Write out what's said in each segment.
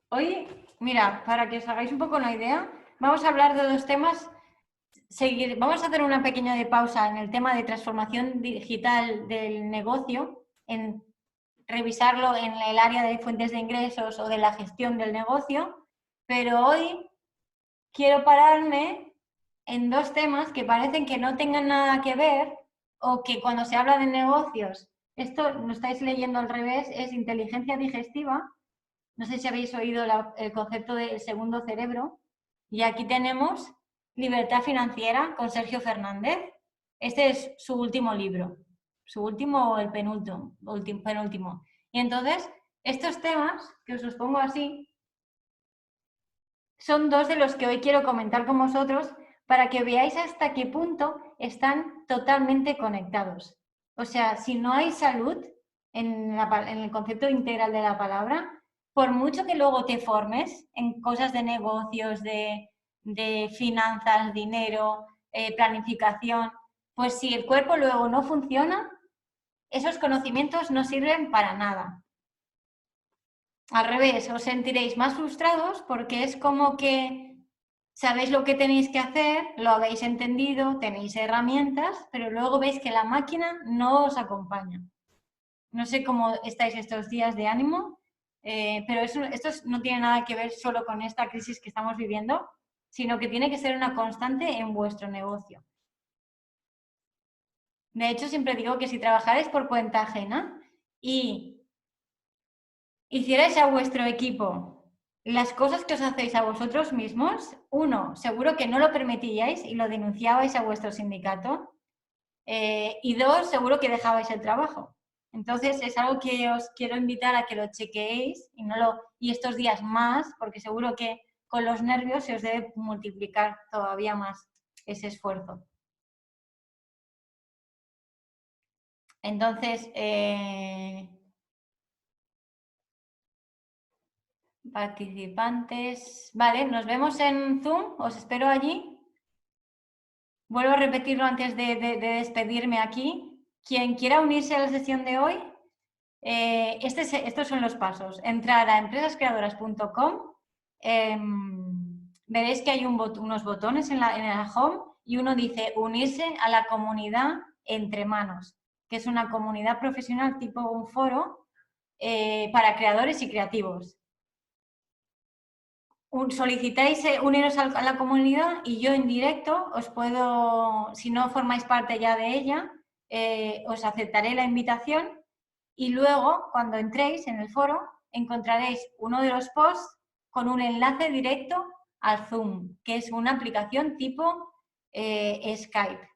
Hoy, mira, para que os hagáis un poco una idea, vamos a hablar de dos temas. Vamos a hacer una pequeña pausa en el tema de transformación digital del negocio, en revisarlo en el área de fuentes de ingresos o de la gestión del negocio, pero hoy quiero pararme en dos temas que parecen que no tengan nada que ver o que cuando se habla de negocios, esto lo estáis leyendo al revés, es inteligencia digestiva. No sé si habéis oído el concepto del segundo cerebro. Y aquí tenemos Libertad Financiera con Sergio Fernández. Este es su último libro, su último o el penúltimo. Y entonces, estos temas, que os los pongo así, son dos de los que hoy quiero comentar con vosotros para que veáis hasta qué punto están totalmente conectados. O sea, si no hay salud en el concepto integral de la palabra, por mucho que luego te formes en cosas de negocios, de finanzas, dinero, planificación, pues si el cuerpo luego no funciona, esos conocimientos no sirven para nada. Al revés, os sentiréis más frustrados porque es como que sabéis lo que tenéis que hacer, lo habéis entendido, tenéis herramientas, pero luego veis que la máquina no os acompaña. No sé cómo estáis estos días de ánimo, pero esto no tiene nada que ver solo con esta crisis que estamos viviendo, sino que tiene que ser una constante en vuestro negocio. De hecho, siempre digo que si trabajáis por cuenta ajena y hicierais a vuestro equipo las cosas que os hacéis a vosotros mismos, uno, seguro que no lo permitiríais y lo denunciabais a vuestro sindicato, y dos, seguro que dejabais el trabajo. Entonces es algo que os quiero invitar a que lo chequeéis y estos días más, porque seguro que con los nervios se os debe multiplicar todavía más ese esfuerzo. Entonces, participantes. Vale, nos vemos en Zoom. Os espero allí. Vuelvo a repetirlo antes de despedirme aquí. Quien quiera unirse a la sesión de hoy, estos son los pasos. Entrar a empresascreadoras.com. Veréis que hay unos botones en la home y uno dice unirse a la comunidad Entre Manos, que es una comunidad profesional tipo un foro para creadores y creativos. Solicitáis uniros a la comunidad y yo en directo os puedo, si no formáis parte ya de ella, os aceptaré la invitación y luego cuando entréis en el foro encontraréis uno de los posts con un enlace directo al Zoom, que es una aplicación tipo Skype,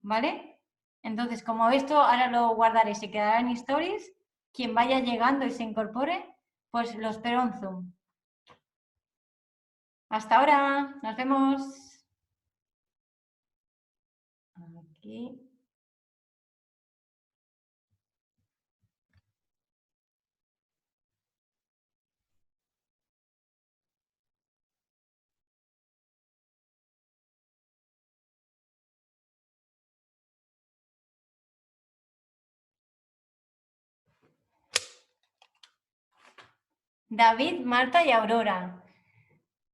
¿vale? Entonces, como esto ahora lo guardaré, se quedará en stories, quien vaya llegando y se incorpore, pues lo espero en Zoom. Hasta ahora, nos vemos. Aquí. David, Marta y Aurora.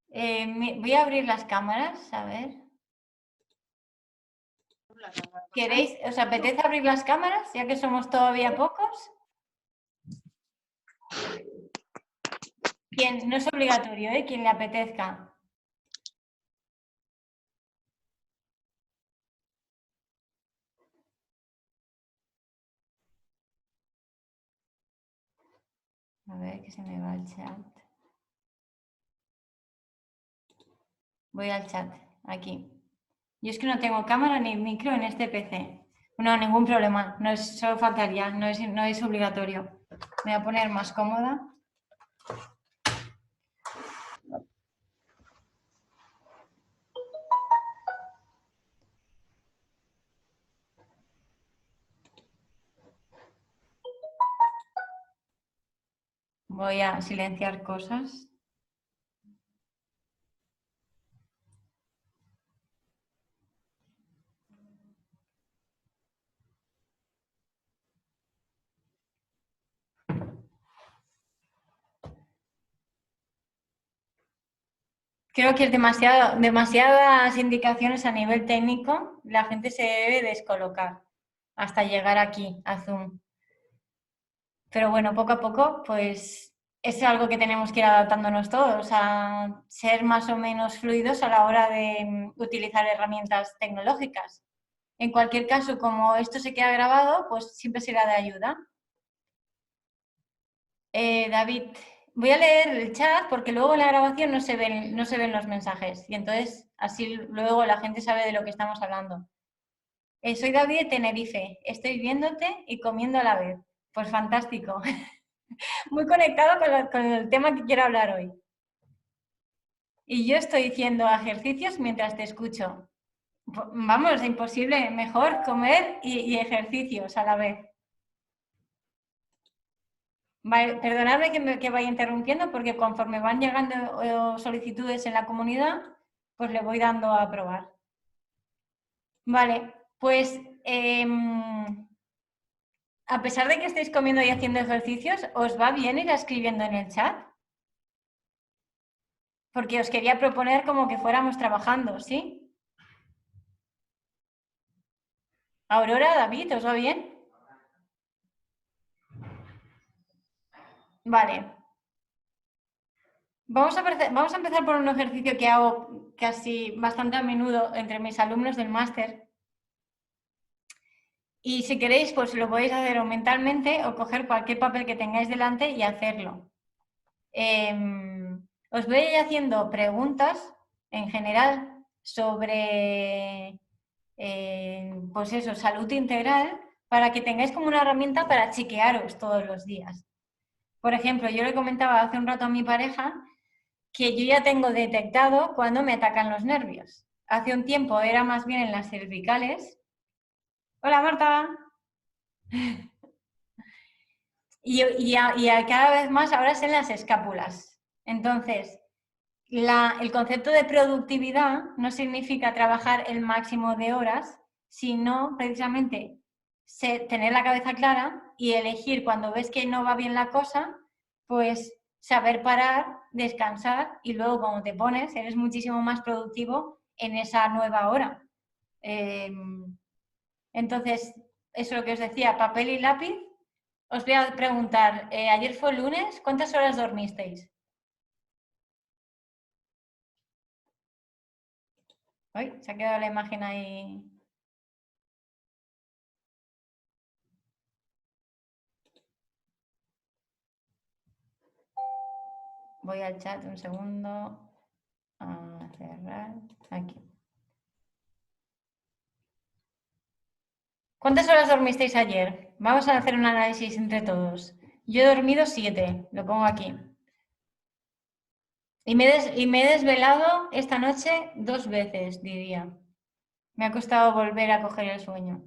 Voy a abrir las cámaras, a ver. ¿Os apetece abrir las cámaras, ya que somos todavía pocos? No es obligatorio, quien le apetezca. A ver, que se me va el chat. Voy al chat, aquí. Yo es que no tengo cámara ni micro en este PC. No, ningún problema. No es, solo faltaría, no es obligatorio. Me voy a poner más cómoda. Voy a silenciar cosas. Creo que es demasiadas indicaciones a nivel técnico, la gente se debe descolocar hasta llegar aquí, a Zoom. Pero bueno, poco a poco, pues es algo que tenemos que ir adaptándonos todos a ser más o menos fluidos a la hora de utilizar herramientas tecnológicas. En cualquier caso, como esto se queda grabado, pues siempre será de ayuda. David, voy a leer el chat porque luego en la grabación no se ven los mensajes y entonces así luego la gente sabe de lo que estamos hablando. Soy David de Tenerife, estoy viéndote y comiendo a la vez. Pues fantástico. Muy conectado con el tema que quiero hablar hoy. Y yo estoy haciendo ejercicios mientras te escucho. Vamos, imposible, mejor comer y ejercicios a la vez. Vale, perdonadme que vaya interrumpiendo porque conforme van llegando solicitudes en la comunidad, pues le voy dando a aprobar. Vale, pues a pesar de que estéis comiendo y haciendo ejercicios, ¿os va bien ir escribiendo en el chat? Porque os quería proponer como que fuéramos trabajando, ¿sí? Aurora, David, ¿os va bien? Vale. Vamos a empezar por un ejercicio que hago casi bastante a menudo entre mis alumnos del máster. Y si queréis, pues lo podéis hacer o mentalmente o coger cualquier papel que tengáis delante y hacerlo. Os voy a ir haciendo preguntas en general sobre, pues eso, salud integral, para que tengáis como una herramienta para chequearos todos los días. Por ejemplo, yo le comentaba hace un rato a mi pareja que yo ya tengo detectado cuando me atacan los nervios. Hace un tiempo era más bien en las cervicales. Hola, Marta. Y cada vez más ahora es en las escápulas. Entonces, el concepto de productividad no significa trabajar el máximo de horas, sino precisamente tener la cabeza clara y elegir cuando ves que no va bien la cosa, pues saber parar, descansar y luego cuando te pones eres muchísimo más productivo en esa nueva hora. Entonces, eso es lo que os decía, papel y lápiz. Os voy a preguntar, ayer fue lunes, ¿cuántas horas dormisteis? Uy, se ha quedado la imagen ahí. Voy al chat un segundo. A cerrar. Aquí. ¿Cuántas horas dormisteis ayer? Vamos a hacer un análisis entre todos. Yo he dormido 7, lo pongo aquí. Y me he desvelado esta noche 2 veces, diría. Me ha costado volver a coger el sueño.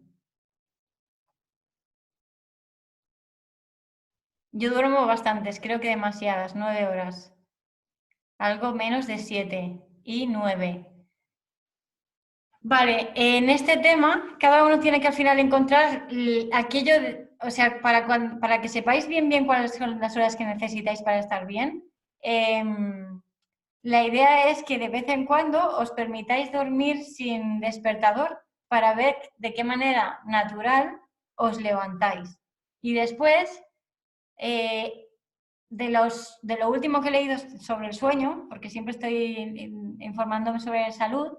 Yo duermo bastantes, creo que demasiadas, 9 horas. Algo menos de 7 y 9. Vale, en este tema, cada uno tiene que al final encontrar aquello, o sea, para que sepáis bien cuáles son las horas que necesitáis para estar bien. La idea es que de vez en cuando os permitáis dormir sin despertador para ver de qué manera natural os levantáis. Y después, de lo último que he leído sobre el sueño, porque siempre estoy informándome sobre salud,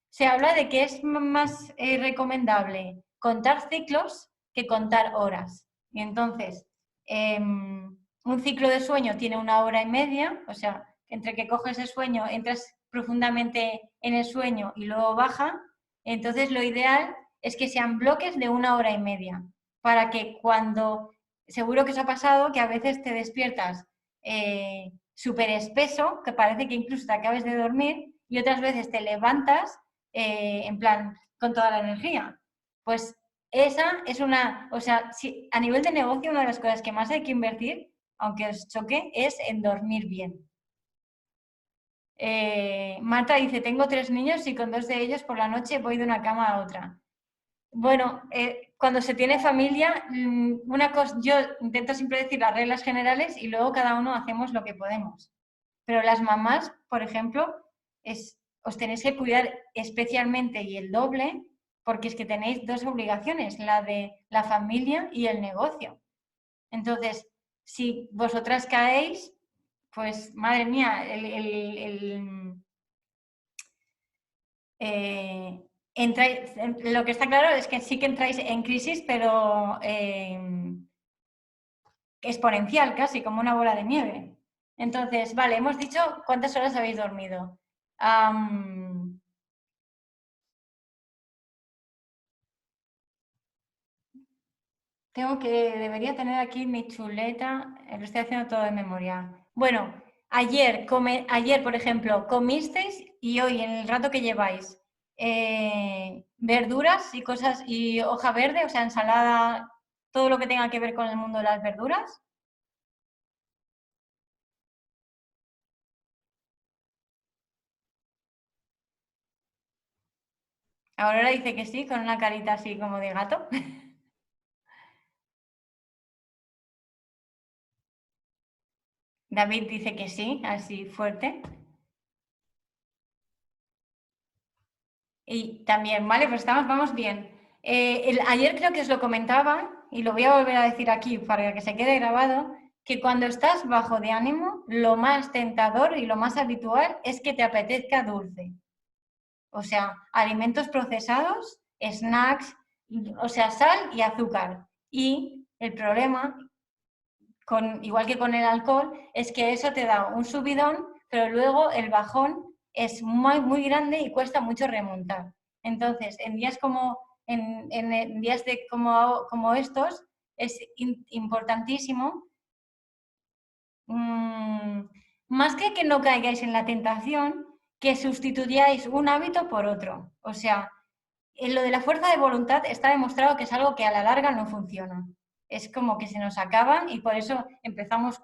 se habla de que es más recomendable contar ciclos que contar horas. Y entonces, un ciclo de sueño tiene 1 hora y media, o sea, entre que coges el sueño, entras profundamente en el sueño y luego baja. Entonces, lo ideal es que sean bloques de 1 hora y media, para que cuando, seguro que os ha pasado que a veces te despiertas súper espeso, que parece que incluso te acabes de dormir, y otras veces te levantas en plan con toda la energía. Pues esa es una, o sea, si, a nivel de negocio, una de las cosas que más hay que invertir, aunque os choque, es en dormir bien. Marta dice, tengo 3 niños y con 2 de ellos por la noche voy de una cama a otra. Bueno, cuando se tiene familia, una cosa, yo intento siempre decir las reglas generales y luego cada uno hacemos lo que podemos. Pero las mamás, por ejemplo, os tenéis que cuidar especialmente y el doble, porque es que tenéis dos obligaciones, la de la familia y el negocio. Entonces, si vosotras caéis, pues madre mía, lo que está claro es que sí que entráis en crisis, pero exponencial casi, como una bola de nieve. Entonces, vale, hemos dicho cuántas horas habéis dormido. Debería tener aquí mi chuleta, lo estoy haciendo todo de memoria. Bueno, ayer, por ejemplo, comisteis y hoy, en el rato que lleváis, verduras y cosas, y hoja verde, o sea, ensalada, todo lo que tenga que ver con el mundo de las verduras. Aurora dice que sí, con una carita así como de gato. David dice que sí, así fuerte. Y también, vale, pues vamos bien. Ayer creo que os lo comentaba, y lo voy a volver a decir aquí para que se quede grabado, que cuando estás bajo de ánimo, lo más tentador y lo más habitual es que te apetezca dulce. O sea, alimentos procesados, snacks, o sea, sal y azúcar. Y el problema, igual que con el alcohol, es que eso te da un subidón, pero luego el bajón es muy, muy grande y cuesta mucho remontar. Entonces, en días en días como estos, es importantísimo, más que no caigáis en la tentación, que sustituyáis un hábito por otro. O sea, en lo de la fuerza de voluntad está demostrado que es algo que a la larga no funciona. Es como que se nos acaban y por eso empezamos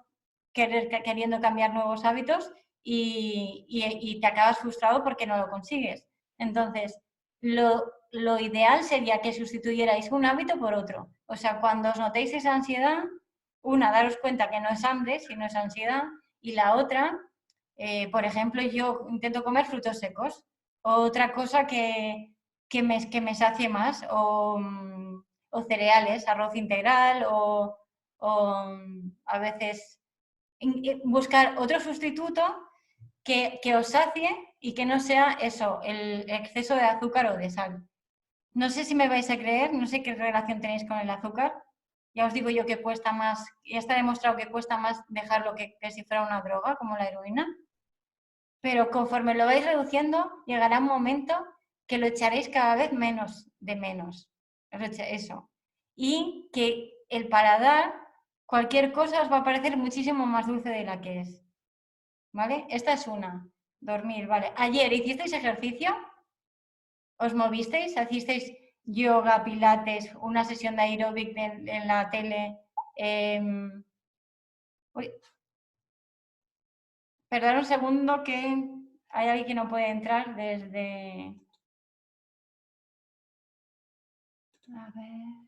queriendo cambiar nuevos hábitos y te acabas frustrado porque no lo consigues. Entonces, lo ideal sería que sustituyerais un hábito por otro. O sea, cuando os notéis esa ansiedad, daros cuenta que no es hambre, sino es ansiedad, y la otra, por ejemplo, yo intento comer frutos secos. Otra cosa que me sacie más, o cereales, arroz integral, o a veces buscar otro sustituto que os sacie y que no sea eso, el exceso de azúcar o de sal. No sé si me vais a creer, no sé qué relación tenéis con el azúcar. Ya os digo yo que cuesta más, ya está demostrado que cuesta más dejarlo que si fuera una droga, como la heroína. Pero conforme lo vais reduciendo, llegará un momento que lo echaréis cada vez menos de menos. Eso. Y que el paladar, cualquier cosa os va a parecer muchísimo más dulce de la que es. ¿Vale? Esta es una. Dormir, ¿vale? Ayer hicisteis ejercicio, os movisteis, hicisteis yoga, pilates, una sesión de aeróbic en la tele. Uy, perdón un segundo que hay alguien que no puede entrar desde... A ver.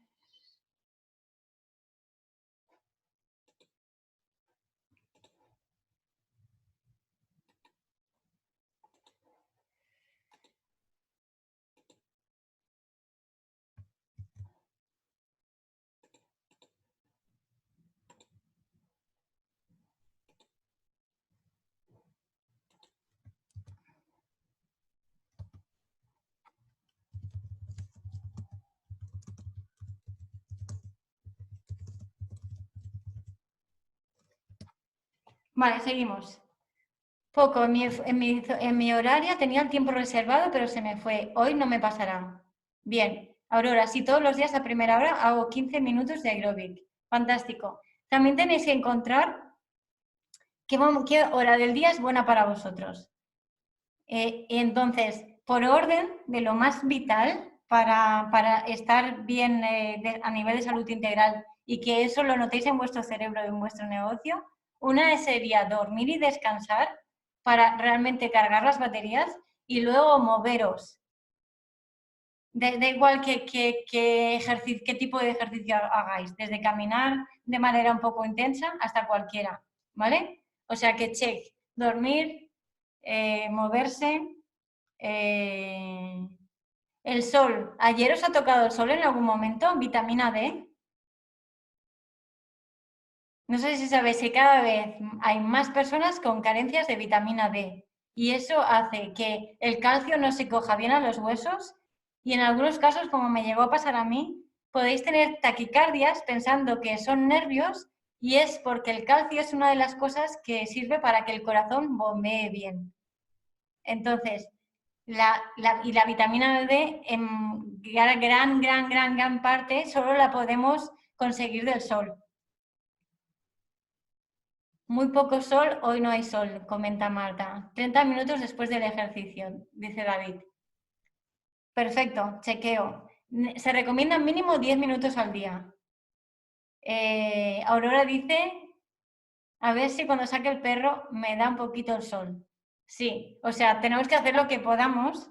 Vale, seguimos. Poco, en mi horario tenía el tiempo reservado, pero se me fue. Hoy no me pasará. Bien, Aurora, sí, todos los días a primera hora hago 15 minutos de aeróbic. Fantástico. También tenéis que encontrar qué hora del día es buena para vosotros. Entonces, por orden de lo más vital para estar bien a nivel de salud integral y que eso lo notéis en vuestro cerebro y en vuestro negocio, una sería dormir y descansar para realmente cargar las baterías y luego moveros. Da igual qué tipo de ejercicio hagáis, desde caminar de manera un poco intensa hasta cualquiera, ¿vale? O sea que check, dormir, moverse. El sol. ¿Ayer os ha tocado el sol en algún momento? ¿Vitamina D? No sé si sabéis que cada vez hay más personas con carencias de vitamina D y eso hace que el calcio no se coja bien a los huesos y en algunos casos, como me llegó a pasar a mí, podéis tener taquicardias pensando que son nervios y es porque el calcio es una de las cosas que sirve para que el corazón bombee bien. Entonces, y la vitamina D en gran parte solo la podemos conseguir del sol. Muy poco sol, hoy no hay sol, comenta Marta. 30 minutos después del ejercicio, dice David. Perfecto, chequeo. Se recomiendan mínimo 10 minutos al día. Aurora dice, a ver si cuando saque el perro me da un poquito el sol. Sí, o sea, tenemos que hacer lo que podamos,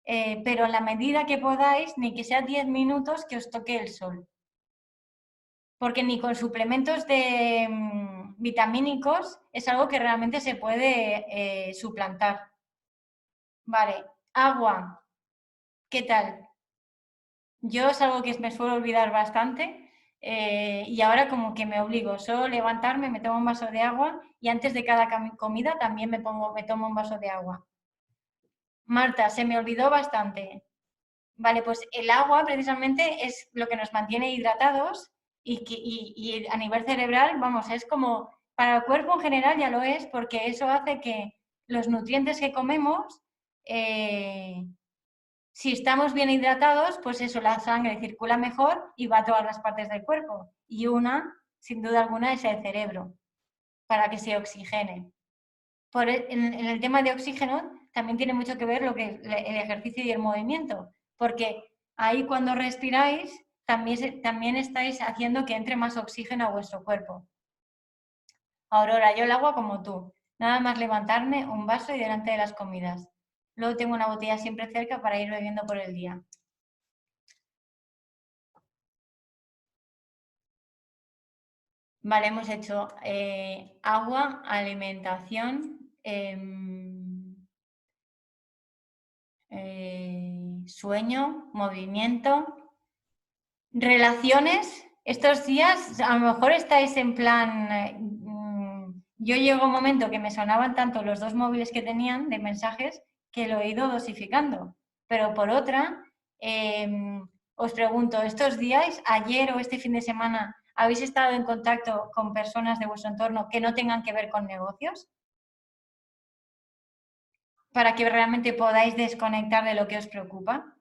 pero en la medida que podáis, ni que sea 10 minutos que os toque el sol. Porque ni con suplementos de vitamínicos es algo que realmente se puede suplantar. Vale, agua, ¿qué tal? Yo es algo que me suelo olvidar bastante y ahora como que me obligo, solo levantarme, me tomo un vaso de agua y antes de cada comida también me tomo un vaso de agua. Marta, se me olvidó bastante. Vale, pues el agua precisamente es lo que nos mantiene hidratados y a nivel cerebral, vamos, es como para el cuerpo en general ya lo es, porque eso hace que los nutrientes que comemos, si estamos bien hidratados, pues eso, la sangre circula mejor y va a todas las partes del cuerpo. Y una, sin duda alguna, es el cerebro, para que se oxigene. En el tema de oxígeno también tiene mucho que ver lo que el ejercicio y el movimiento, porque ahí cuando respiráis también estáis haciendo que entre más oxígeno a vuestro cuerpo. Aurora, yo el agua como tú, nada más levantarme, un vaso y delante de las comidas. Luego tengo una botella siempre cerca para ir bebiendo por el día. Vale, hemos hecho agua, alimentación, sueño, movimiento, relaciones. Estos días a lo mejor estáis en plan, yo llego a un momento que me sonaban tanto los dos móviles que tenían de mensajes que lo he ido dosificando. Pero por otra, os pregunto, ¿estos días, ayer o este fin de semana, habéis estado en contacto con personas de vuestro entorno que no tengan que ver con negocios? Para que realmente podáis desconectar de lo que os preocupa.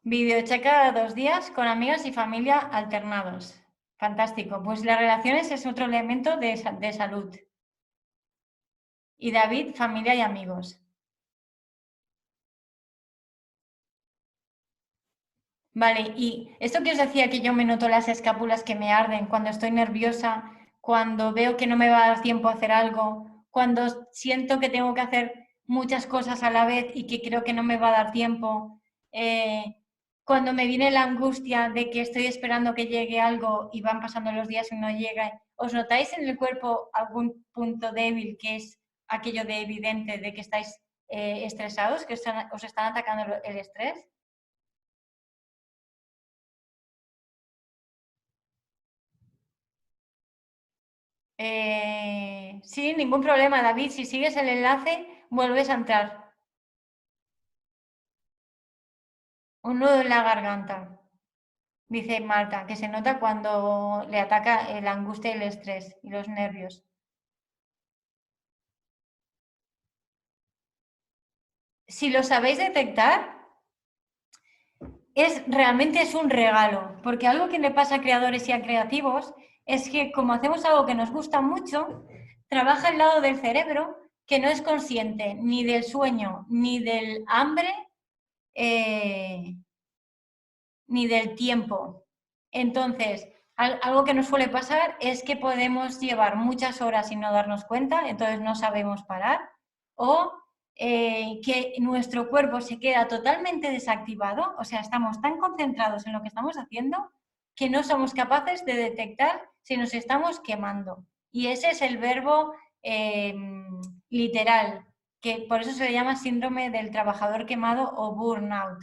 Videochat cada 2 días con amigas y familia alternados. Fantástico. Pues las relaciones es otro elemento de salud. Y David, familia y amigos. Vale, y esto que os decía que yo me noto las escápulas que me arden cuando estoy nerviosa, cuando veo que no me va a dar tiempo a hacer algo, cuando siento que tengo que hacer muchas cosas a la vez y que creo que no me va a dar tiempo, cuando me viene la angustia de que estoy esperando que llegue algo y van pasando los días y no llega, ¿os notáis en el cuerpo algún punto débil que es aquello de evidente de que estáis estresados, que os están atacando el estrés? Sí, ningún problema, David. Si sigues el enlace, vuelves a entrar. Un nudo en la garganta, dice Marta, que se nota cuando le ataca la angustia y el estrés y los nervios. Si lo sabéis detectar, realmente es un regalo, porque algo que le pasa a creadores y a creativos es que como hacemos algo que nos gusta mucho, trabaja el lado del cerebro que no es consciente ni del sueño, ni del hambre, ni del tiempo. Entonces, Algo que nos suele pasar es que podemos llevar muchas horas sin no darnos cuenta, entonces no sabemos parar, o que nuestro cuerpo se queda totalmente desactivado, o sea, estamos tan concentrados en lo que estamos haciendo que no somos capaces de detectar si nos estamos quemando. Y ese es el verbo literal, que por eso se le llama síndrome del trabajador quemado o burnout.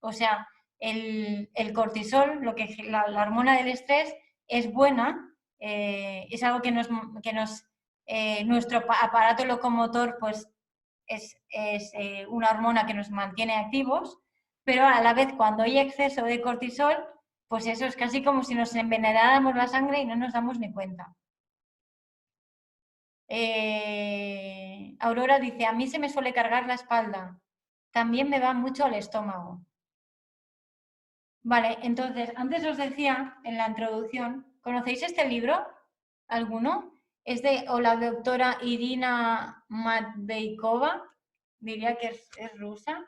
O sea, el cortisol, la hormona del estrés, es buena, es algo nuestro aparato locomotor pues es una hormona que nos mantiene activos, pero a la vez cuando hay exceso de cortisol, pues eso es casi como si nos envenenáramos la sangre y no nos damos ni cuenta. Aurora dice, a mí se me suele cargar la espalda, también me va mucho al estómago. Vale, entonces, antes os decía en la introducción, ¿conocéis este libro? ¿Alguno? Es de o la doctora Irina Matveikova, diría que es rusa.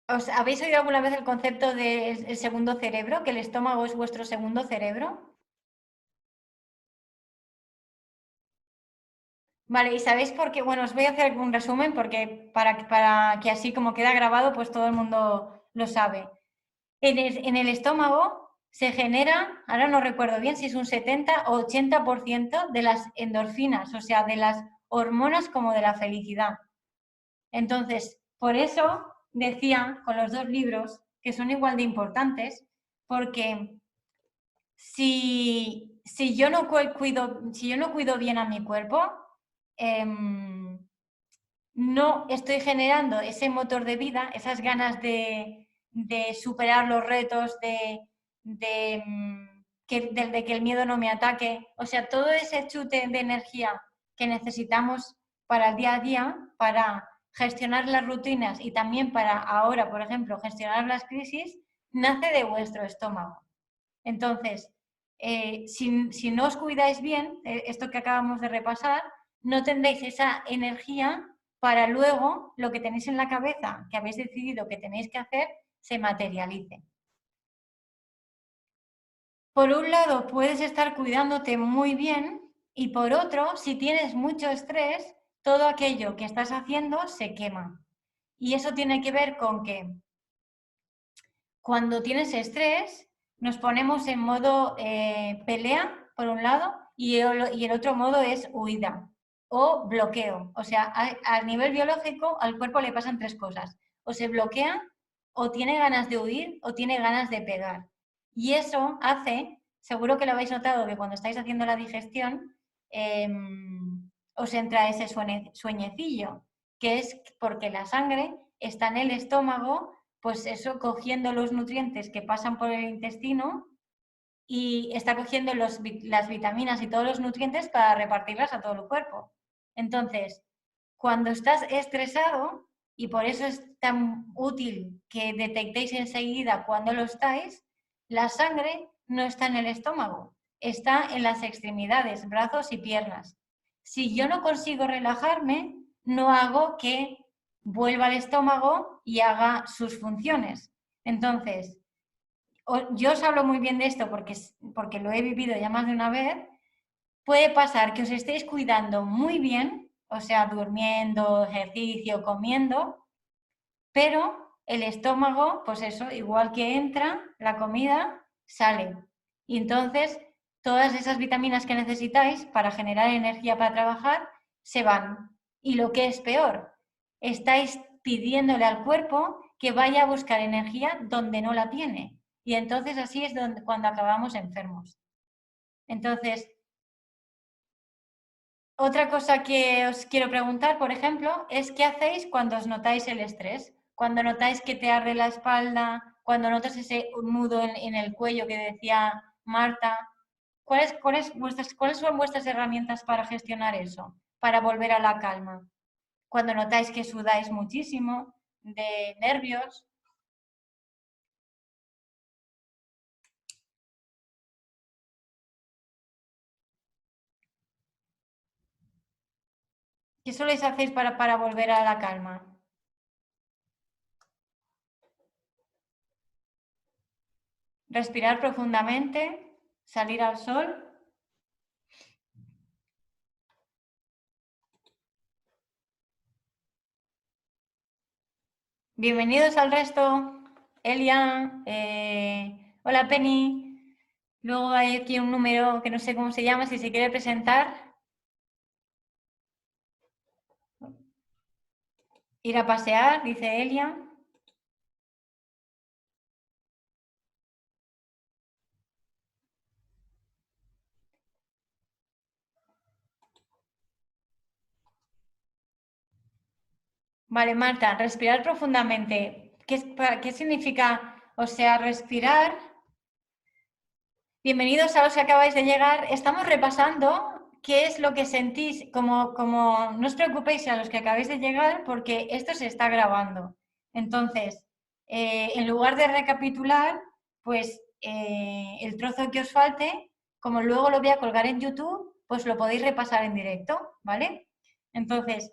¿Os habéis oído alguna vez el concepto del segundo cerebro, que el estómago es vuestro segundo cerebro? Vale, ¿y sabéis por qué? Bueno, os voy a hacer un resumen porque para que así como queda grabado, pues todo el mundo lo sabe. En el estómago se genera, ahora no recuerdo bien si es un 70 o 80% de las endorfinas, o sea, de las hormonas como de la felicidad. Entonces, por eso decía con los dos libros que son igual de importantes, porque si yo no cuido bien a mi cuerpo, no estoy generando ese motor de vida, esas ganas de superar los retos, de que el miedo no me ataque. O sea, todo ese chute de energía que necesitamos para el día a día, para gestionar las rutinas y también para ahora, por ejemplo, gestionar las crisis, nace de vuestro estómago. Entonces, si no os cuidáis bien, esto que acabamos de repasar, no tendréis esa energía para luego lo que tenéis en la cabeza, que habéis decidido que tenéis que hacer, se materialice. Por un lado, puedes estar cuidándote muy bien y por otro, si tienes mucho estrés, todo aquello que estás haciendo se quema. Y eso tiene que ver con que cuando tienes estrés, nos ponemos en modo pelea, por un lado, y el otro modo es huida o bloqueo. O sea, a nivel biológico al cuerpo le pasan tres cosas. O se bloquea, o tiene ganas de huir, o tiene ganas de pegar. Y eso hace, seguro que lo habéis notado, que cuando estáis haciendo la digestión, os entra ese sueñecillo, que es porque la sangre está en el estómago, pues eso, cogiendo los nutrientes que pasan por el intestino y está cogiendo las vitaminas y todos los nutrientes para repartirlas a todo el cuerpo. Entonces, cuando estás estresado, y por eso es tan útil que detectéis enseguida cuando lo estáis, la sangre no está en el estómago, está en las extremidades, brazos y piernas. Si yo no consigo relajarme, no hago que vuelva al estómago y haga sus funciones. Entonces, yo os hablo muy bien de esto porque lo he vivido ya más de una vez. Puede pasar que os estéis cuidando muy bien, o sea, durmiendo, ejercicio, comiendo, pero el estómago, pues eso, igual que entra la comida, sale. Y entonces todas esas vitaminas que necesitáis para generar energía para trabajar se van. Y lo que es peor, estáis pidiéndole al cuerpo que vaya a buscar energía donde no la tiene. Y entonces así es cuando acabamos enfermos. Entonces, otra cosa que os quiero preguntar, por ejemplo, es qué hacéis cuando os notáis el estrés, cuando notáis que te arde la espalda, cuando notas ese nudo en el cuello que decía Marta. ¿Cuáles son vuestras herramientas para gestionar eso, para volver a la calma? Cuando notáis que sudáis muchísimo de nervios. ¿Qué soléis hacer para volver a la calma? Respirar profundamente, salir al sol. Bienvenidos al resto. Elia, hola Penny. Luego hay aquí un número que no sé cómo se llama, si se quiere presentar. Ir a pasear, dice Elia. Vale, Marta, respirar profundamente. ¿Qué significa? O sea, respirar. Bienvenidos a los que acabáis de llegar. Estamos repasando qué es lo que sentís. No os preocupéis a los que acabáis de llegar porque esto se está grabando. Entonces, en lugar de recapitular, pues el trozo que os falte, como luego lo voy a colgar en YouTube, pues lo podéis repasar en directo, ¿vale? Entonces,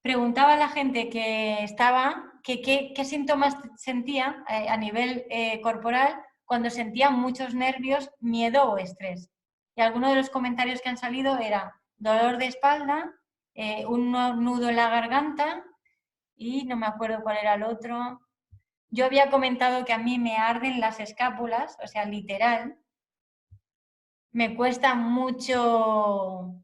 preguntaba a la gente que estaba qué síntomas sentía a nivel corporal cuando sentía muchos nervios, miedo o estrés. Y algunos de los comentarios que han salido era dolor de espalda, un nudo en la garganta y no me acuerdo cuál era el otro. Yo había comentado que a mí me arden las escápulas, o sea, literal. Me cuesta mucho,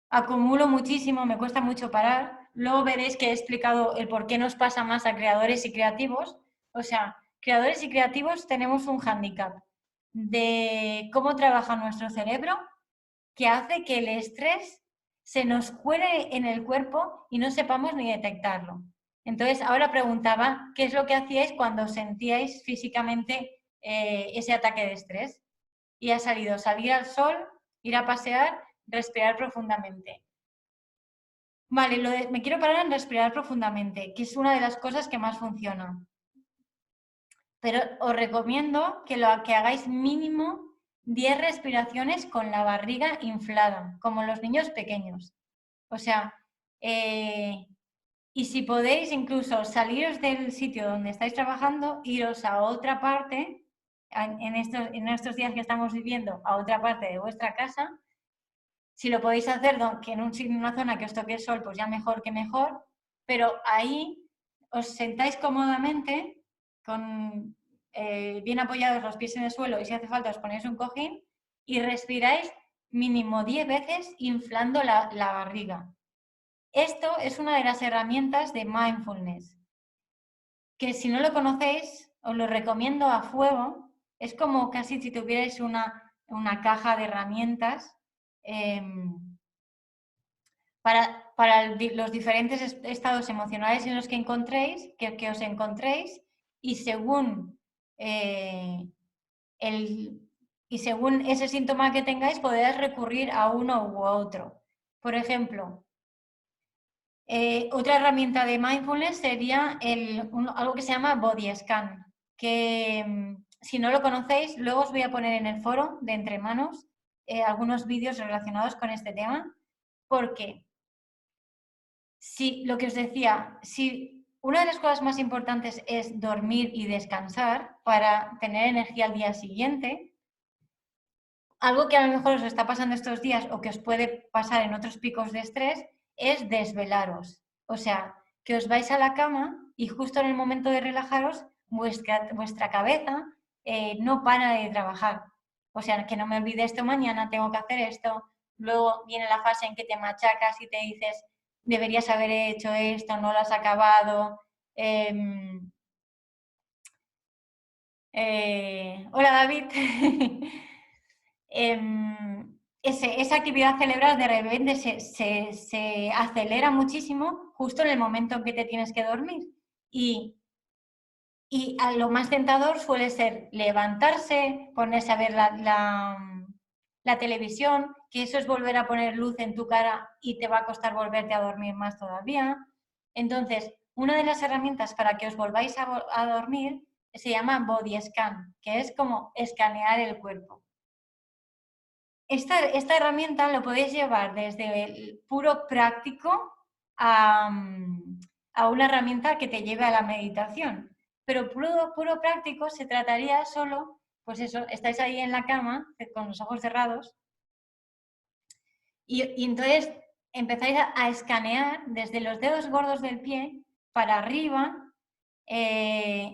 acumulo muchísimo, me cuesta mucho parar. Luego veréis que he explicado el por qué nos pasa más a creadores y creativos. O sea, creadores y creativos tenemos un hándicap de cómo trabaja nuestro cerebro que hace que el estrés se nos cuele en el cuerpo y no sepamos ni detectarlo. Entonces, ahora preguntaba, ¿qué es lo que hacíais cuando sentíais físicamente ese ataque de estrés? Y ha salido salir al sol, ir a pasear, respirar profundamente. Vale, me quiero parar en respirar profundamente, que es una de las cosas que más funciona. Pero os recomiendo que hagáis mínimo 10 respiraciones con la barriga inflada, como los niños pequeños. O sea, y si podéis incluso saliros del sitio donde estáis trabajando, iros a otra parte, en estos días que estamos viviendo, a otra parte de vuestra casa. Si lo podéis hacer que en una zona que os toque el sol, pues ya mejor que mejor, pero ahí os sentáis cómodamente, bien apoyados los pies en el suelo y si hace falta os ponéis un cojín y respiráis mínimo 10 veces inflando la barriga. Esto es una de las herramientas de mindfulness, que si no lo conocéis, os lo recomiendo a fuego. Es como casi si tuvierais una caja de herramientas para los diferentes estados emocionales en los que encontréis, que os encontréis, y según, y según ese síntoma que tengáis, podéis recurrir a uno u otro. Por ejemplo, otra herramienta de mindfulness sería algo que se llama body scan, que si no lo conocéis, luego os voy a poner en el foro de Entre Manos algunos vídeos relacionados con este tema, porque si lo que os decía, si una de las cosas más importantes es dormir y descansar para tener energía al día siguiente, algo que a lo mejor os está pasando estos días o que os puede pasar en otros picos de estrés es desvelaros. O sea, que os vais a la cama y justo en el momento de relajaros, vuestra cabeza no para de trabajar. O sea, que no me olvide esto mañana, tengo que hacer esto. Luego viene la fase en que te machacas y te dices, deberías haber hecho esto, no lo has acabado. Hola David. Esa actividad cerebral de repente se acelera muchísimo justo en el momento en que te tienes que dormir. Y a lo más tentador suele ser levantarse, ponerse a ver la televisión, que eso es volver a poner luz en tu cara y te va a costar volverte a dormir más todavía. Entonces, una de las herramientas para que os volváis a dormir se llama body scan, que es como escanear el cuerpo. esta herramienta lo podéis llevar desde el puro práctico a, a una herramienta que te lleve a la meditación. Pero puro práctico se trataría solo, pues eso, estáis ahí en la cama con los ojos cerrados y entonces empezáis a escanear desde los dedos gordos del pie para arriba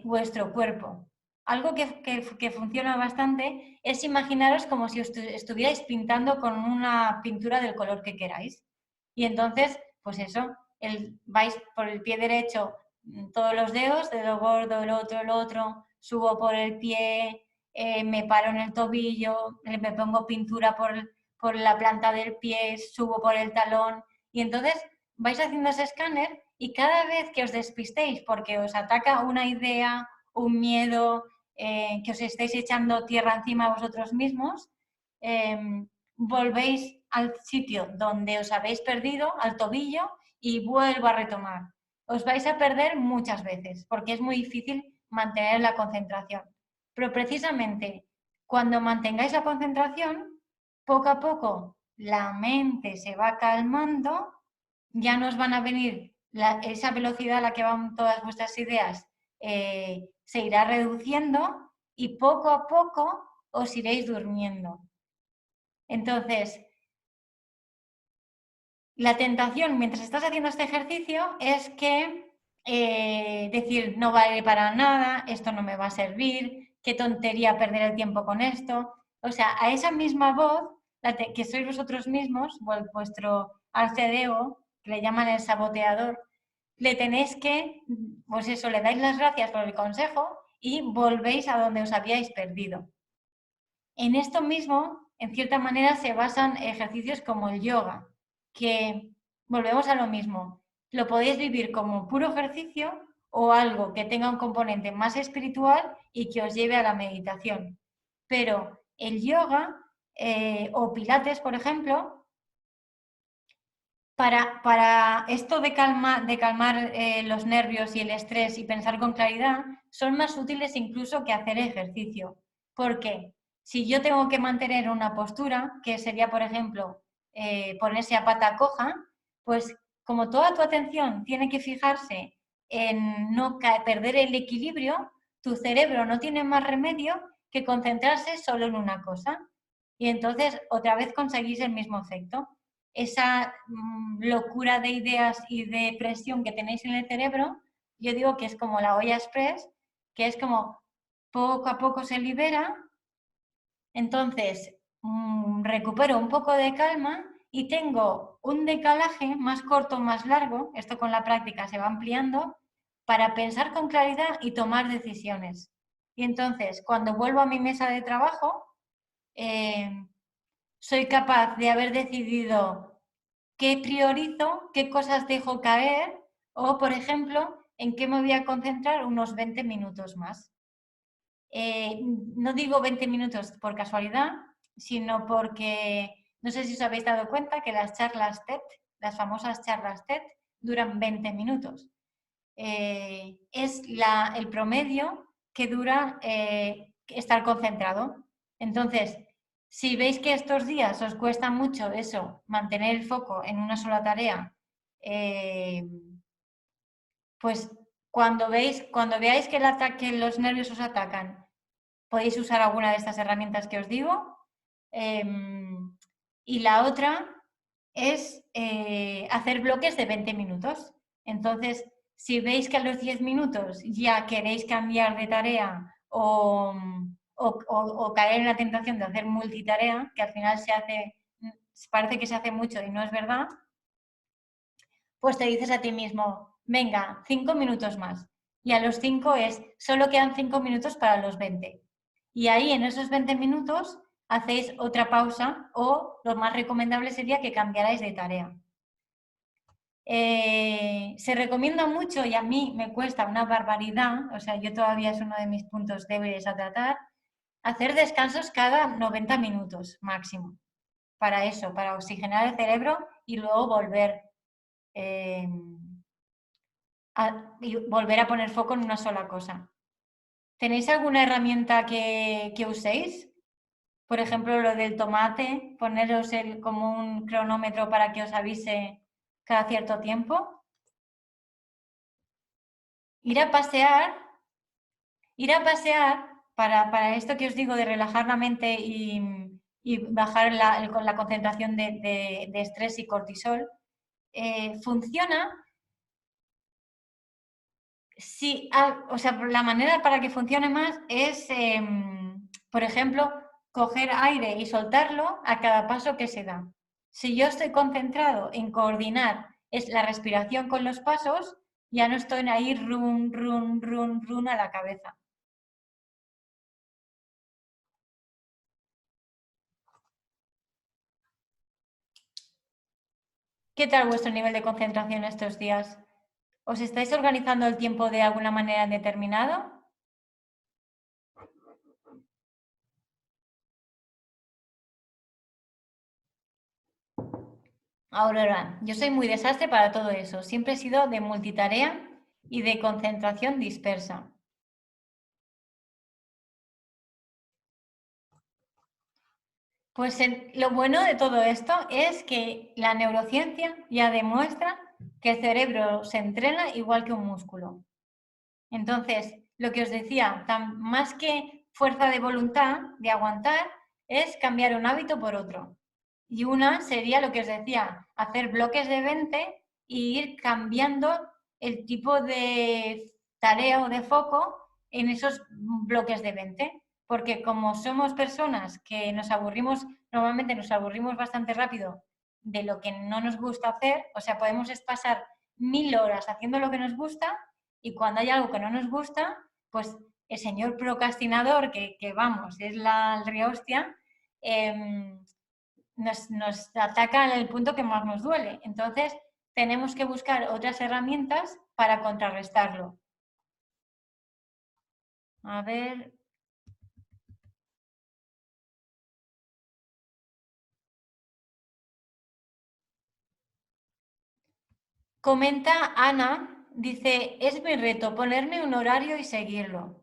vuestro cuerpo. Algo que funciona bastante es imaginaros como si estuvierais pintando con una pintura del color que queráis. Y entonces, pues eso, vais por el pie derecho todos los dedos, dedo gordo, el otro, subo por el pie, me paro en el tobillo, me pongo pintura por la planta del pie, subo por el talón y entonces vais haciendo ese escáner y cada vez que os despistéis porque os ataca una idea, un miedo, que os estáis echando tierra encima vosotros mismos, volvéis al sitio donde os habéis perdido, al tobillo, y vuelvo a retomar. Os vais a perder muchas veces porque es muy difícil mantener la concentración. Pero precisamente cuando mantengáis la concentración, poco a poco la mente se va calmando, ya no os van a venir esa velocidad a la que van todas vuestras ideas, se irá reduciendo y poco a poco os iréis durmiendo. Entonces, la tentación mientras estás haciendo este ejercicio es que decir no vale para nada, esto no me va a servir, qué tontería perder el tiempo con esto. O sea, a esa misma voz, que sois vosotros mismos, vuestro alter ego, que le llaman el saboteador, le tenéis que, pues eso, le dais las gracias por el consejo y volvéis a donde os habíais perdido. En esto mismo, en cierta manera, se basan ejercicios como el yoga, que volvemos a lo mismo. Lo podéis vivir como puro ejercicio o algo que tenga un componente más espiritual y que os lleve a la meditación. Pero el yoga o pilates, por ejemplo, para esto de calmar los nervios y el estrés y pensar con claridad, son más útiles incluso que hacer ejercicio. Porque si yo tengo que mantener una postura, que sería, por ejemplo, ponerse a pata coja, pues como toda tu atención tiene que fijarse en no perder el equilibrio, tu cerebro no tiene más remedio que concentrarse solo en una cosa. Y entonces otra vez conseguís el mismo efecto. Esa locura de ideas y de presión que tenéis en el cerebro, yo digo que es como la olla express, que es como poco a poco se libera, entonces recupero un poco de calma y tengo un decalaje más corto o más largo, esto con la práctica se va ampliando, para pensar con claridad y tomar decisiones. Y entonces, cuando vuelvo a mi mesa de trabajo, soy capaz de haber decidido qué priorizo, qué cosas dejo caer o, por ejemplo, en qué me voy a concentrar unos 20 minutos más. No digo 20 minutos por casualidad, sino porque no sé si os habéis dado cuenta que las charlas TED, las famosas charlas TED, duran 20 minutos. Es el promedio que dura estar concentrado. Entonces, si veis que estos días os cuesta mucho eso, mantener el foco en una sola tarea, pues cuando veáis que los nervios os atacan, podéis usar alguna de estas herramientas que os digo. Y la otra es hacer bloques de 20 minutos. Entonces, si veis que a los 10 minutos ya queréis cambiar de tarea o caer en la tentación de hacer multitarea, que al final parece que se hace mucho y no es verdad, pues te dices a ti mismo, venga, 5 minutos más. Y a los 5 solo quedan 5 minutos para los 20. Y ahí en esos 20 minutos hacéis otra pausa o lo más recomendable sería que cambiarais de tarea. Se recomienda mucho y a mí me cuesta una barbaridad, o sea, yo todavía es uno de mis puntos débiles a tratar, hacer descansos cada 90 minutos máximo. Para eso, para oxigenar el cerebro y luego volver a poner foco en una sola cosa. ¿Tenéis alguna herramienta que uséis? Por ejemplo, lo del tomate, poneros como un cronómetro para que os avise cada cierto tiempo. Ir a pasear, para esto que os digo de relajar la mente y bajar la concentración de estrés y cortisol, funciona si, o sea, la manera para que funcione más es, por ejemplo, coger aire y soltarlo a cada paso que se da. Si yo estoy concentrado en coordinar es la respiración con los pasos, ya no estoy ahí run, run, run, run a la cabeza. ¿Qué tal vuestro nivel de concentración estos días? ¿Os estáis organizando el tiempo de alguna manera determinada? Aurora, yo soy muy desastre para todo eso. Siempre he sido de multitarea y de concentración dispersa. Pues lo bueno de todo esto es que la neurociencia ya demuestra que el cerebro se entrena igual que un músculo. Entonces, lo que os decía, más que fuerza de voluntad de aguantar, es cambiar un hábito por otro. Y una sería lo que os decía, hacer bloques de 20 e ir cambiando el tipo de tarea o de foco en esos bloques de 20. Porque como somos personas que nos aburrimos, normalmente nos aburrimos bastante rápido de lo que no nos gusta hacer, o sea, podemos pasar 1000 horas haciendo lo que nos gusta y cuando hay algo que no nos gusta, pues el señor procrastinador, que vamos, es la hostia, nos ataca en el punto que más nos duele. Entonces, tenemos que buscar otras herramientas para contrarrestarlo. A ver. Comenta Ana, dice, es mi reto ponerme un horario y seguirlo.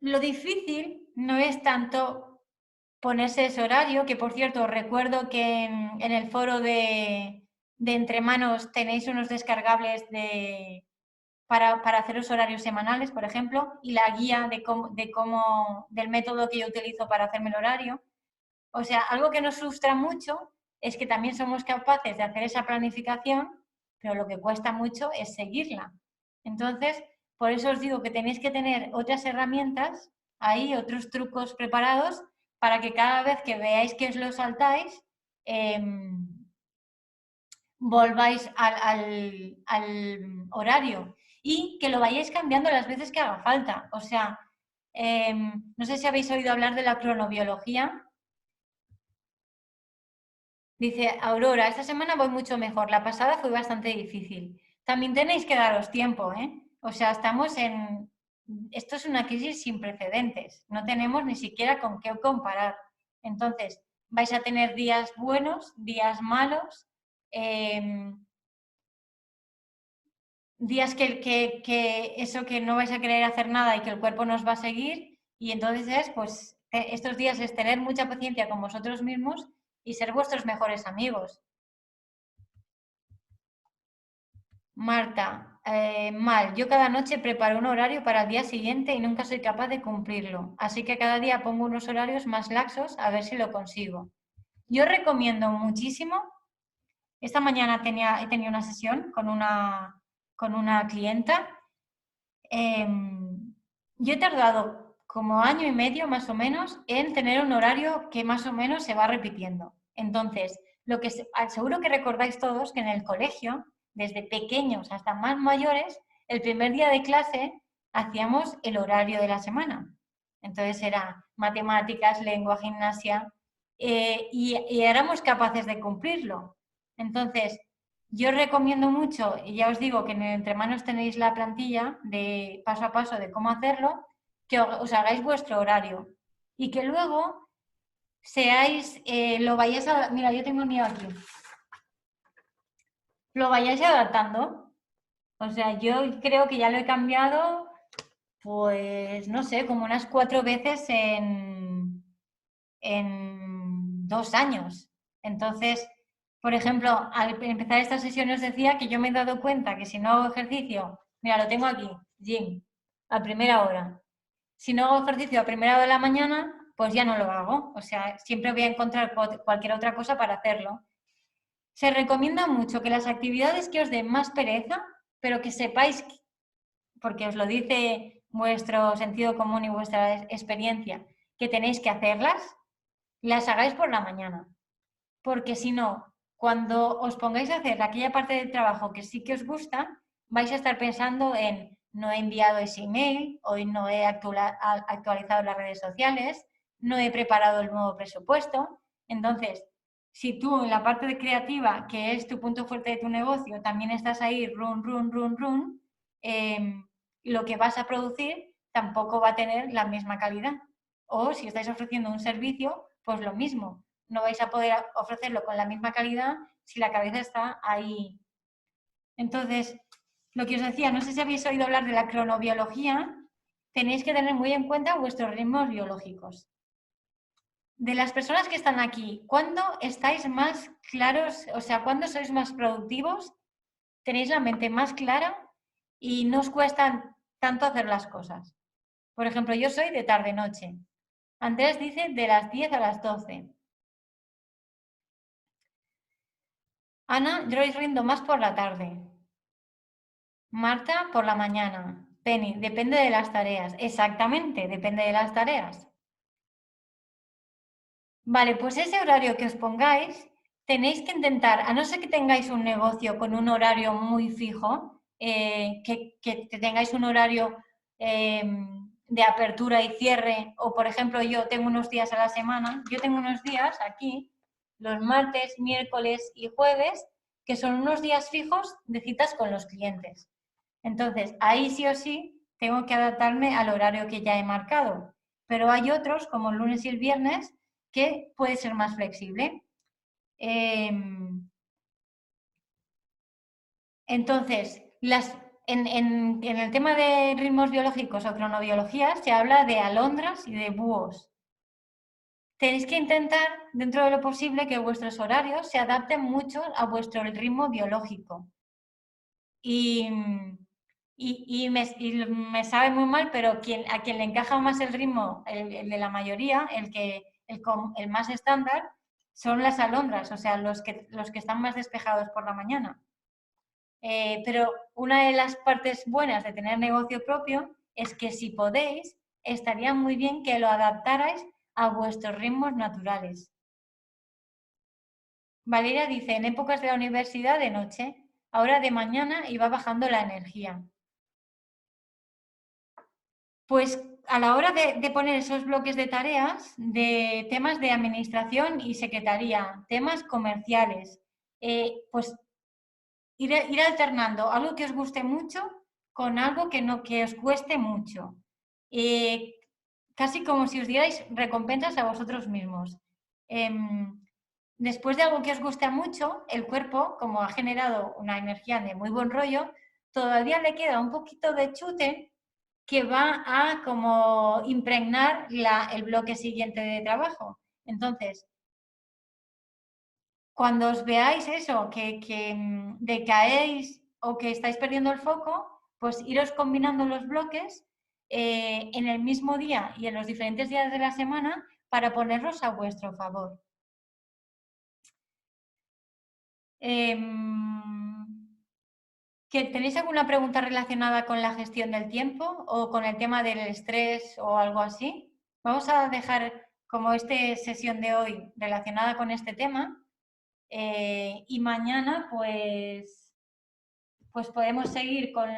Lo difícil no es tanto ponerse ese horario, que por cierto, recuerdo que en el foro de Entre Manos tenéis unos descargables para hacer los horarios semanales, por ejemplo, y la guía del método que yo utilizo para hacerme el horario. O sea, algo que nos frustra mucho es que también somos capaces de hacer esa planificación, pero lo que cuesta mucho es seguirla. Entonces, por eso os digo que tenéis que tener otras herramientas ahí, otros trucos preparados para que cada vez que veáis que os lo saltáis, eh, volváis al horario y que lo vayáis cambiando las veces que haga falta. O sea, no sé si habéis oído hablar de la cronobiología. Dice Aurora, esta semana voy mucho mejor, la pasada fue bastante difícil. También tenéis que daros tiempo, ¿eh? O sea, estamos en... Esto es una crisis sin precedentes, no tenemos ni siquiera con qué comparar. Entonces, vais a tener días buenos, días malos, días que eso que no vais a querer hacer nada y que el cuerpo nos va a seguir. Y entonces, pues, estos días es tener mucha paciencia con vosotros mismos y ser vuestros mejores amigos. Marta, mal. Yo cada noche preparo un horario para el día siguiente y nunca soy capaz de cumplirlo. Así que cada día pongo unos horarios más laxos a ver si lo consigo. Yo recomiendo muchísimo. Esta mañana he tenido una sesión con una clienta. Yo he tardado como año y medio más o menos en tener un horario que más o menos se va repitiendo. Entonces, lo que seguro que recordáis todos que en el colegio, desde pequeños hasta más mayores, el primer día de clase hacíamos el horario de la semana. Entonces era matemáticas, lengua, gimnasia, y éramos capaces de cumplirlo. Entonces, yo recomiendo mucho, y ya os digo que en Entre Manos tenéis la plantilla de paso a paso de cómo hacerlo, que os hagáis vuestro horario y que luego seáis, lo vayáis a... Mira, yo tengo el mío aquí. Lo vayáis adaptando. O sea, yo creo que ya lo he cambiado, pues no sé, como unas 4 veces en 2 años. Entonces, por ejemplo, al empezar esta sesión os decía que yo me he dado cuenta que si no hago ejercicio, mira, lo tengo aquí, gym, a primera hora. Si no hago ejercicio a primera hora de la mañana, pues ya no lo hago. O sea, siempre voy a encontrar cualquier otra cosa para hacerlo. Se recomienda mucho que las actividades que os den más pereza, pero que sepáis, porque os lo dice vuestro sentido común y vuestra experiencia, que tenéis que hacerlas, las hagáis por la mañana. Porque si no, cuando os pongáis a hacer aquella parte del trabajo que sí que os gusta, vais a estar pensando en no he enviado ese email, hoy no he actualizado las redes sociales, no he preparado el nuevo presupuesto. Entonces, si tú en la parte de creativa, que es tu punto fuerte de tu negocio, también estás ahí run, lo que vas a producir tampoco va a tener la misma calidad. O si estáis ofreciendo un servicio, pues lo mismo. No vais a poder ofrecerlo con la misma calidad si la cabeza está ahí. Entonces, lo que os decía, no sé si habéis oído hablar de la cronobiología, tenéis que tener muy en cuenta vuestros ritmos biológicos. De las personas que están aquí, ¿cuándo estáis más claros? O sea, ¿cuándo sois más productivos? ¿Tenéis la mente más clara y no os cuesta tanto hacer las cosas? Por ejemplo, yo soy de tarde-noche. Andrés dice de las 10 a las 12. Ana, yo les rindo más por la tarde. Marta, por la mañana. Penny, depende de las tareas. Exactamente, depende de las tareas. Vale, pues ese horario que os pongáis, tenéis que intentar, a no ser que tengáis un negocio con un horario muy fijo, que tengáis un horario de apertura y cierre, o por ejemplo yo tengo unos días a la semana, yo tengo unos días aquí, los martes, miércoles y jueves, que son unos días fijos de citas con los clientes. Entonces, ahí sí o sí tengo que adaptarme al horario que ya he marcado. Pero hay otros, como el lunes y el viernes, que puede ser más flexible. Entonces, en el tema de ritmos biológicos o cronobiología se habla de alondras y de búhos. Tenéis que intentar, dentro de lo posible, que vuestros horarios se adapten mucho a vuestro ritmo biológico. Y me sabe muy mal, pero a quien le encaja más el ritmo, el de la mayoría, el más estándar, son las alondras, o sea, los que están más despejados por la mañana. Pero una de las partes buenas de tener negocio propio es que si podéis, estaría muy bien que lo adaptarais a vuestros ritmos naturales. Valeria dice, en épocas de la universidad de noche, ahora de mañana y va bajando la energía. Pues a la hora de poner esos bloques de tareas, de temas de administración y secretaría, temas comerciales, pues ir alternando algo que os guste mucho con algo que os cueste mucho. Casi como si os dierais recompensas a vosotros mismos. Después de algo que os gusta mucho, el cuerpo, como ha generado una energía de muy buen rollo, todavía le queda un poquito de chute que va a como impregnar el bloque siguiente de trabajo. Entonces, cuando os veáis eso, que decaéis o que estáis perdiendo el foco, pues iros combinando los bloques en el mismo día y en los diferentes días de la semana para ponerlos a vuestro favor. ¿Tenéis alguna pregunta relacionada con la gestión del tiempo o con el tema del estrés o algo así? Vamos a dejar como esta sesión de hoy relacionada con este tema y mañana pues podemos seguir con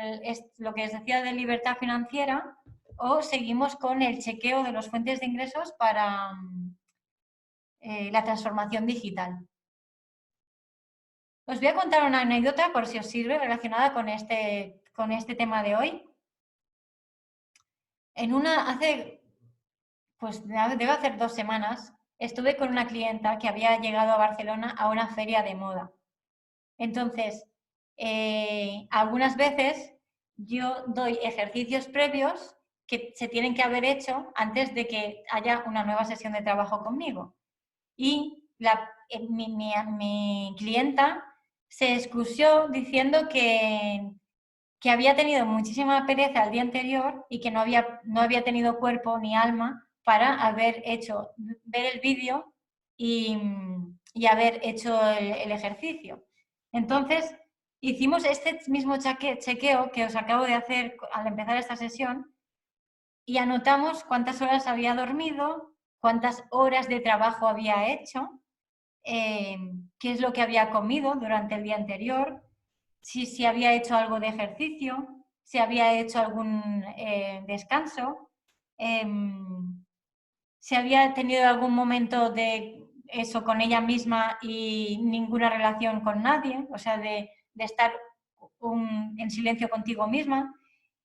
lo que os decía de libertad financiera o seguimos con el chequeo de las fuentes de ingresos para la transformación digital. Os voy a contar una anécdota por si os sirve relacionada con este tema de hoy. Pues debe hacer 2 semanas, estuve con una clienta que había llegado a Barcelona a una feria de moda. Entonces, algunas veces yo doy ejercicios previos que se tienen que haber hecho antes de que haya una nueva sesión de trabajo conmigo. Y mi clienta se excusó diciendo que había tenido muchísima pereza el día anterior y que no había tenido cuerpo ni alma para haber hecho, ver el vídeo y haber hecho el ejercicio. Entonces, hicimos este mismo chequeo que os acabo de hacer al empezar esta sesión y anotamos cuántas horas había dormido, cuántas horas de trabajo había hecho, qué es lo que había comido durante el día anterior, si había hecho algo de ejercicio, si había hecho algún descanso, si había tenido algún momento de eso con ella misma y ninguna relación con nadie, o sea, de estar en silencio contigo misma.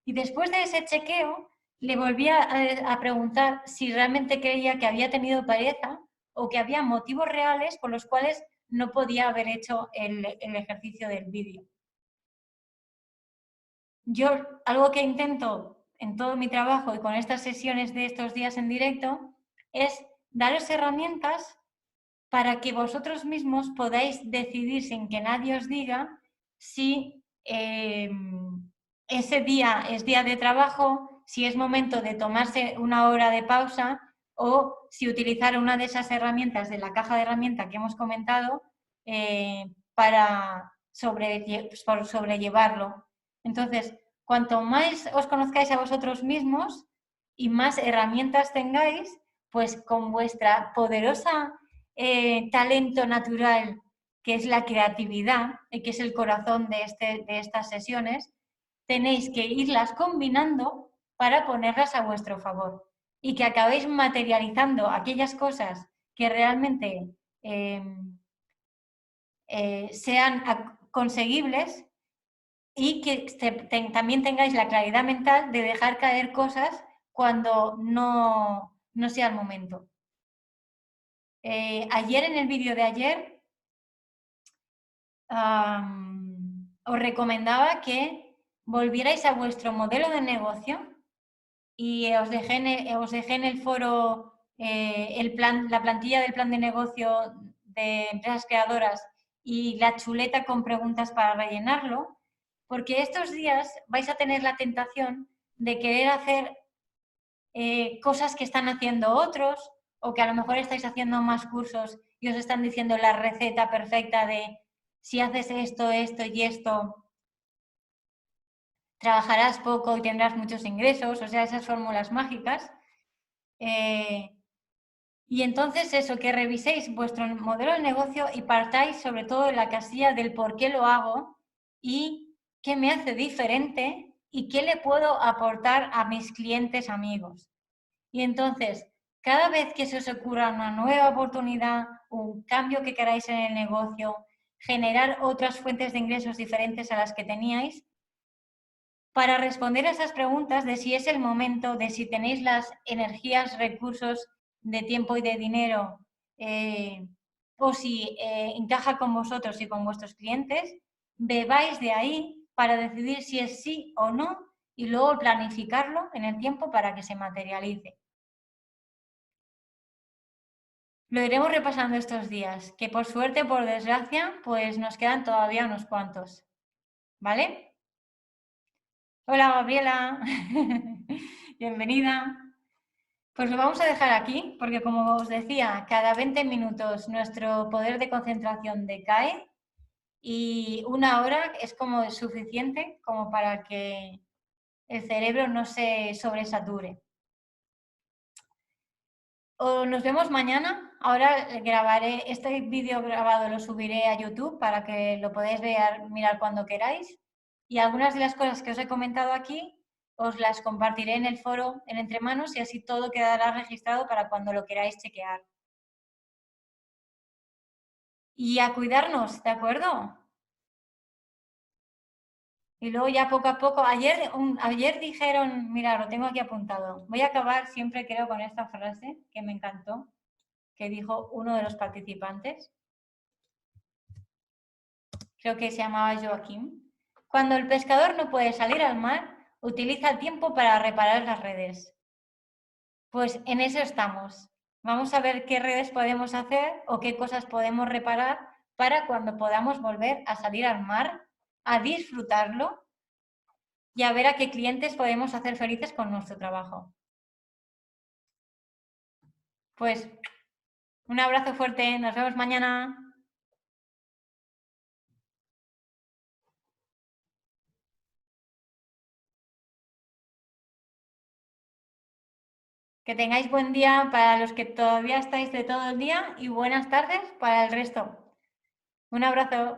Y después de ese chequeo, le volví a preguntar si realmente creía que había tenido pereza o que había motivos reales por los cuales no podía haber hecho el ejercicio del vídeo. Yo algo que intento en todo mi trabajo y con estas sesiones de estos días en directo es daros herramientas para que vosotros mismos podáis decidir sin que nadie os diga si ese día es día de trabajo, si es momento de tomarse una hora de pausa o si utilizar una de esas herramientas de la caja de herramientas que hemos comentado para sobrellevarlo. Entonces, cuanto más os conozcáis a vosotros mismos y más herramientas tengáis, pues con vuestra poderosa talento natural, que es la creatividad y que es el corazón de estas sesiones, tenéis que irlas combinando para ponerlas a vuestro favor y que acabéis materializando aquellas cosas que realmente sean conseguibles y que también tengáis la claridad mental de dejar caer cosas cuando no sea el momento. Ayer, en el vídeo de ayer, os recomendaba que volvierais a vuestro modelo de negocio y os dejé en el foro la plantilla del plan de negocio de empresas creadoras y la chuleta con preguntas para rellenarlo, porque estos días vais a tener la tentación de querer hacer cosas que están haciendo otros o que a lo mejor estáis haciendo más cursos y os están diciendo la receta perfecta de si haces esto, esto y esto, trabajarás poco y tendrás muchos ingresos, o sea, esas fórmulas mágicas. Y entonces eso, que reviséis vuestro modelo de negocio y partáis sobre todo de la casilla del por qué lo hago y qué me hace diferente y qué le puedo aportar a mis clientes amigos. Y entonces, cada vez que se os ocurra una nueva oportunidad, un cambio que queráis en el negocio, generar otras fuentes de ingresos diferentes a las que teníais, para responder a esas preguntas de si es el momento, de si tenéis las energías, recursos de tiempo y de dinero, o si encaja con vosotros y con vuestros clientes, bebáis de ahí para decidir si es sí o no y luego planificarlo en el tiempo para que se materialice. Lo iremos repasando estos días, que por suerte o por desgracia, pues nos quedan todavía unos cuantos. ¿Vale? Hola, Gabriela. Bienvenida. Pues lo vamos a dejar aquí, porque como os decía, cada 20 minutos nuestro poder de concentración decae y una hora es como suficiente como para que el cerebro no se sobresature. O nos vemos mañana. Ahora grabaré este vídeo grabado, lo subiré a YouTube para que lo podáis mirar cuando queráis. Y algunas de las cosas que os he comentado aquí os las compartiré en el foro en Entre Manos y así todo quedará registrado para cuando lo queráis chequear. Y a cuidarnos, ¿de acuerdo? Y luego ya poco a poco, ayer dijeron, mira, lo tengo aquí apuntado, voy a acabar siempre creo con esta frase que me encantó, que dijo uno de los participantes. Creo que se llamaba Joaquín. Cuando el pescador no puede salir al mar, utiliza el tiempo para reparar las redes. Pues en eso estamos. Vamos a ver qué redes podemos hacer o qué cosas podemos reparar para cuando podamos volver a salir al mar, a disfrutarlo y a ver a qué clientes podemos hacer felices con nuestro trabajo. Pues un abrazo fuerte, nos vemos mañana. Que tengáis buen día para los que todavía estáis de todo el día y buenas tardes para el resto. Un abrazo.